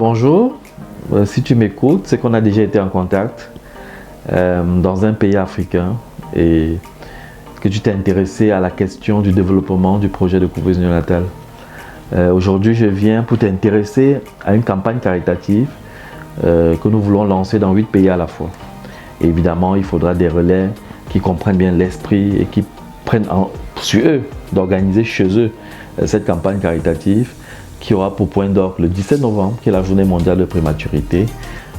Bonjour, si tu m'écoutes, c'est qu'on a déjà été en contact dans un pays africain et que tu t'es intéressé à la question du développement du projet de couveuse néonatale. Aujourd'hui, je viens pour t'intéresser à une campagne caritative que nous voulons lancer dans 8 pays à la fois. Et évidemment, il faudra des relais qui comprennent bien l'esprit et qui prennent sur eux d'organiser chez eux cette campagne caritative qui aura pour point d'orgue le 17 novembre, qui est la journée mondiale de prématurité.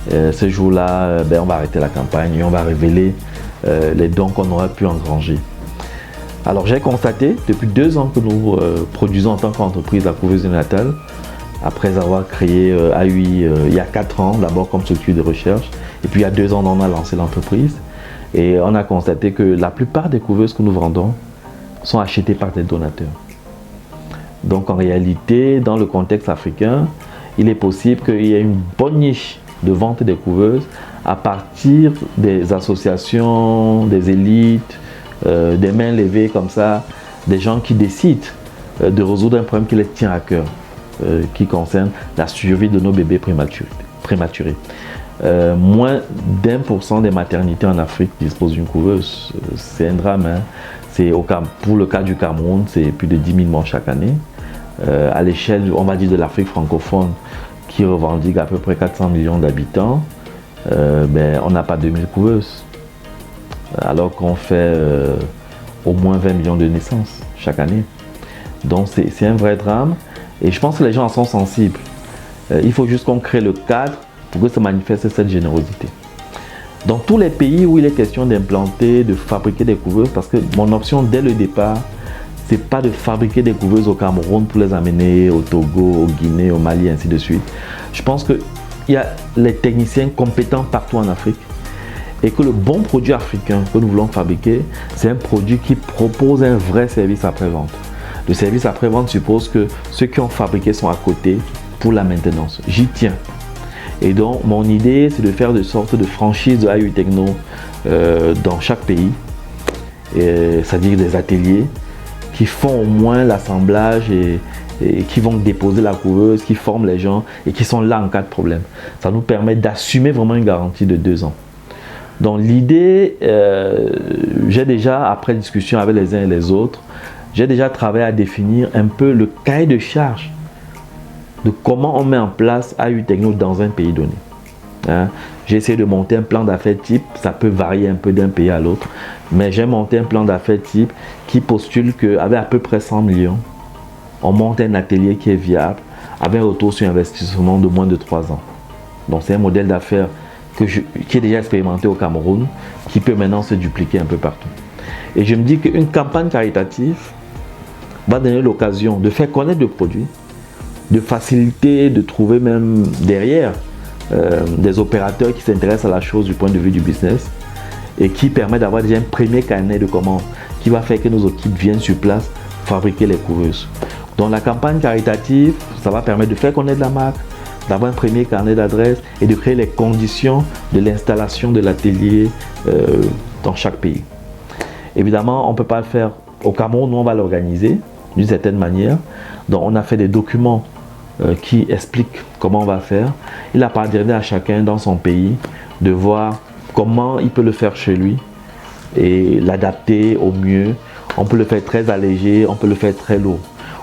Ce jour-là, on va arrêter la campagne et on va révéler les dons qu'on aura pu engranger. Alors j'ai constaté depuis 2 ans que nous produisons en tant qu'entreprise la couveuse néonatale, après avoir créé AUI il y a 4 ans, d'abord comme structure de recherche, et puis il y a 2 ans on a lancé l'entreprise. Et on a constaté que la plupart des couveuses que nous vendons sont achetées par des donateurs. Donc en réalité, dans le contexte africain, il est possible qu'il y ait une bonne niche de vente des couveuses à partir des associations, des élites, des mains levées comme ça, des gens qui décident de résoudre un problème qui les tient à cœur, qui concerne la survie de nos bébés prématurés. Moins d'1% des maternités en Afrique disposent d'une couveuse. C'est un drame, hein. Pour le cas du Cameroun, c'est plus de 10 000 morts chaque année. À l'échelle, on va dire, de l'Afrique francophone, qui revendique à peu près 400 millions d'habitants, on n'a pas 2000 couveuses. Alors qu'on fait au moins 20 millions de naissances chaque année. Donc c'est un vrai drame. Et je pense que les gens en sont sensibles. Il faut juste qu'on crée le cadre pour que se manifeste cette générosité. Dans tous les pays où il est question d'implanter, de fabriquer des couveuses, parce que mon option dès le départ, c'est pas de fabriquer des couveuses au Cameroun pour les amener au Togo, au Guinée, au Mali, ainsi de suite. Je pense qu'il y a les techniciens compétents partout en Afrique et que le bon produit africain que nous voulons fabriquer, c'est un produit qui propose un vrai service après-vente. Le service après-vente suppose que ceux qui ont fabriqué sont à côté pour la maintenance. J'y tiens. Et donc, mon idée, c'est de faire de sorte de franchise de AUI Techno dans chaque pays, c'est-à-dire des ateliers qui font au moins l'assemblage et qui vont déposer la couveuse, qui forment les gens et qui sont là en cas de problème. Ça nous permet d'assumer vraiment une garantie de 2 ans. Donc l'idée, j'ai déjà, après discussion avec les uns et les autres, j'ai déjà travaillé à définir un peu le cahier de charge de comment on met en place AUI Techno dans un pays donné. Hein? J'ai essayé de monter un plan d'affaires type, ça peut varier un peu d'un pays à l'autre, mais j'ai monté un plan d'affaires type qui postule qu'avec à peu près 100 millions, on monte un atelier qui est viable, avec un retour sur investissement de moins de 3 ans. Donc c'est un modèle d'affaires qui est déjà expérimenté au Cameroun, qui peut maintenant se dupliquer un peu partout. Et je me dis qu'une campagne caritative va donner l'occasion de faire connaître le produit, de faciliter, de trouver même derrière des opérateurs qui s'intéressent à la chose du point de vue du business et qui permet d'avoir déjà un premier carnet de commandes qui va faire que nos équipes viennent sur place fabriquer les couveuses. Donc la campagne caritative, ça va permettre de faire connaître la marque, d'avoir un premier carnet d'adresses et de créer les conditions de l'installation de l'atelier dans chaque pays. Évidemment, on ne peut pas le faire au Cameroun, nous on va l'organiser d'une certaine manière. Donc on a fait des documents qui expliquent comment on va faire. Il appartiendrait à chacun dans son pays de voir comment il peut le faire chez lui et l'adapter au mieux. On peut le faire très allégé, on peut le faire très lourd.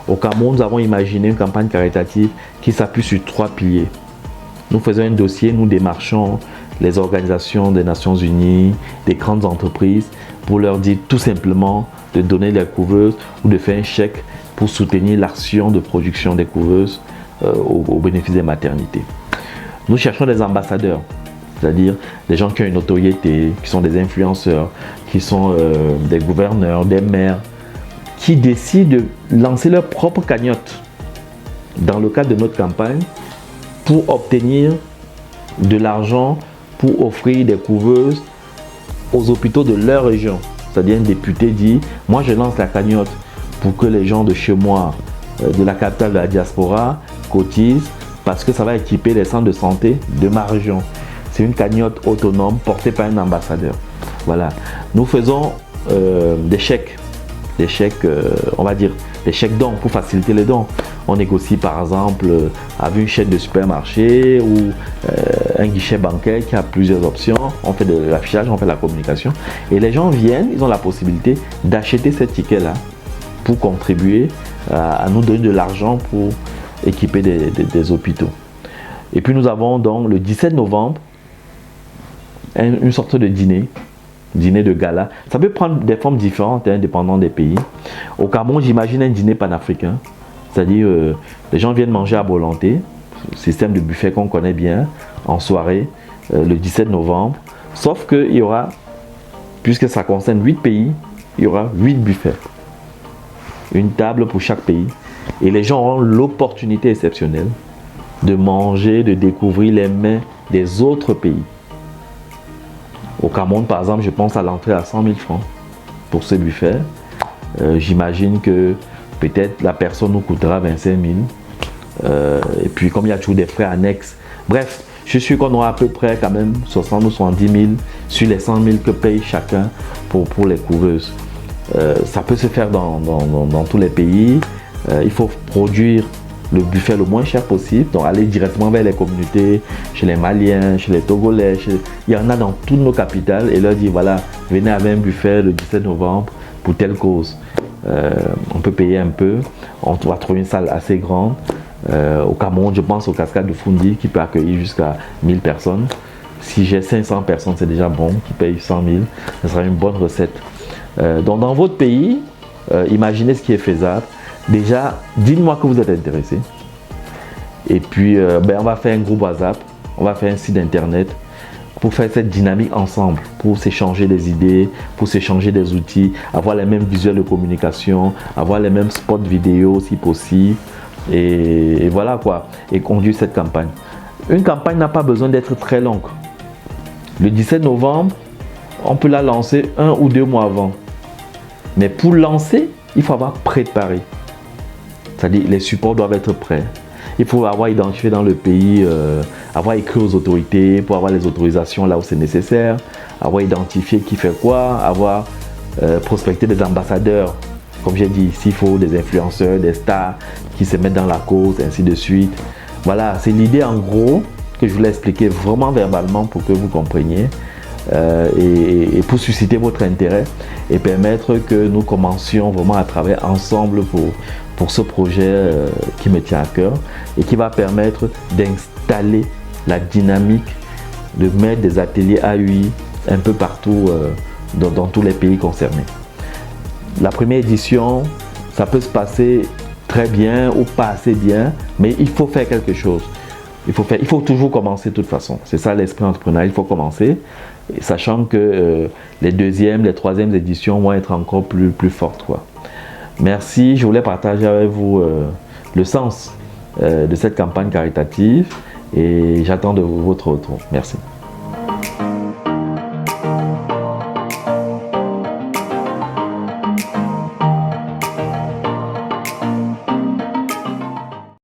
Au Cameroun, nous avons imaginé une campagne caritative qui s'appuie sur 3 piliers. Nous faisons un dossier, nous démarchons les organisations des Nations Unies, des grandes entreprises, pour leur dire tout simplement de donner les couveuses ou de faire un chèque pour soutenir l'action de production des couveuses au bénéfice des maternités. Nous cherchons des ambassadeurs, c'est-à-dire des gens qui ont une notoriété, qui sont des influenceurs, qui sont des gouverneurs, des maires, qui décident de lancer leur propre cagnotte dans le cadre de notre campagne pour obtenir de l'argent pour offrir des couveuses aux hôpitaux de leur région. C'est-à-dire un député dit, moi je lance la cagnotte pour que les gens de chez moi, de la capitale de la diaspora, cotisent parce que ça va équiper les centres de santé de ma région. C'est une cagnotte autonome portée par un ambassadeur. Voilà. Nous faisons des chèques, on va dire, des chèques dons pour faciliter les dons. on négocie par exemple avec une chaîne de supermarché ou un guichet bancaire qui a plusieurs options. On fait de l'affichage, on fait la communication. Et les gens viennent, ils ont la possibilité d'acheter ces tickets-là pour contribuer à nous donner de l'argent pour équiper des hôpitaux. Et puis nous avons donc le 17 novembre une sorte de dîner de gala. Ça peut prendre des formes différentes, dépendant des pays. Au Cameroun, j'imagine un dîner panafricain, c'est-à-dire les gens viennent manger à volonté, système de buffet qu'on connaît bien, en soirée, le 17 novembre. Sauf qu'il y aura, puisque ça concerne 8 pays, il y aura 8 buffets. Une table pour chaque pays. Et les gens auront l'opportunité exceptionnelle de manger, de découvrir les mets des autres pays. Au Cameroun, par exemple, je pense à l'entrée à 100 000 francs pour ce buffet. J'imagine que peut-être la personne nous coûtera 25 000. Et puis, comme il y a toujours des frais annexes. Bref, je suis sûr qu'on aura à peu près quand même 60 ou 70 000 sur les 100 000 que paye chacun pour les coureuses. Ça peut se faire dans tous les pays. Il faut produire le buffet le moins cher possible, donc aller directement vers les communautés, chez les Maliens, chez les Togolais, il y en a dans toutes nos capitales, et leur dire voilà, venez avec un buffet le 17 novembre pour telle cause. On peut payer un peu, on va trouver une salle assez grande. Au Cameroun, je pense aux cascades de Fundi qui peut accueillir jusqu'à 1000 personnes. Si j'ai 500 personnes, c'est déjà bon, qui payent 100 000, ce sera une bonne recette. Donc dans votre pays, imaginez ce qui est faisable. Déjà, dites-moi que vous êtes intéressé. Et puis, on va faire un groupe WhatsApp, on va faire un site internet pour faire cette dynamique ensemble, pour s'échanger des idées, pour s'échanger des outils, avoir les mêmes visuels de communication, avoir les mêmes spots vidéo si possible. Et voilà quoi, et conduire cette campagne. Une campagne n'a pas besoin d'être très longue. Le 17 novembre, on peut la lancer 1 ou 2 mois avant. Mais pour lancer, il faut avoir préparé. C'est-à-dire les supports doivent être prêts. Il faut avoir identifié dans le pays, avoir écrit aux autorités pour avoir les autorisations là où c'est nécessaire, avoir identifié qui fait quoi, avoir prospecté des ambassadeurs. Comme j'ai dit, s'il faut des influenceurs, des stars qui se mettent dans la cause, ainsi de suite. Voilà, c'est l'idée en gros que je voulais expliquer vraiment verbalement pour que vous compreniez et pour susciter votre intérêt et permettre que nous commencions vraiment à travailler ensemble pour ce projet qui me tient à cœur et qui va permettre d'installer la dynamique, de mettre des ateliers AUI un peu partout dans tous les pays concernés. La première édition, ça peut se passer très bien ou pas assez bien, mais il faut faire quelque chose. Il faut toujours commencer de toute façon. C'est ça l'esprit entrepreneurial, il faut commencer, sachant que les deuxièmes, les troisièmes éditions vont être encore plus fortes, quoi. Merci, je voulais partager avec vous le sens de cette campagne caritative et j'attends de votre retour. Merci.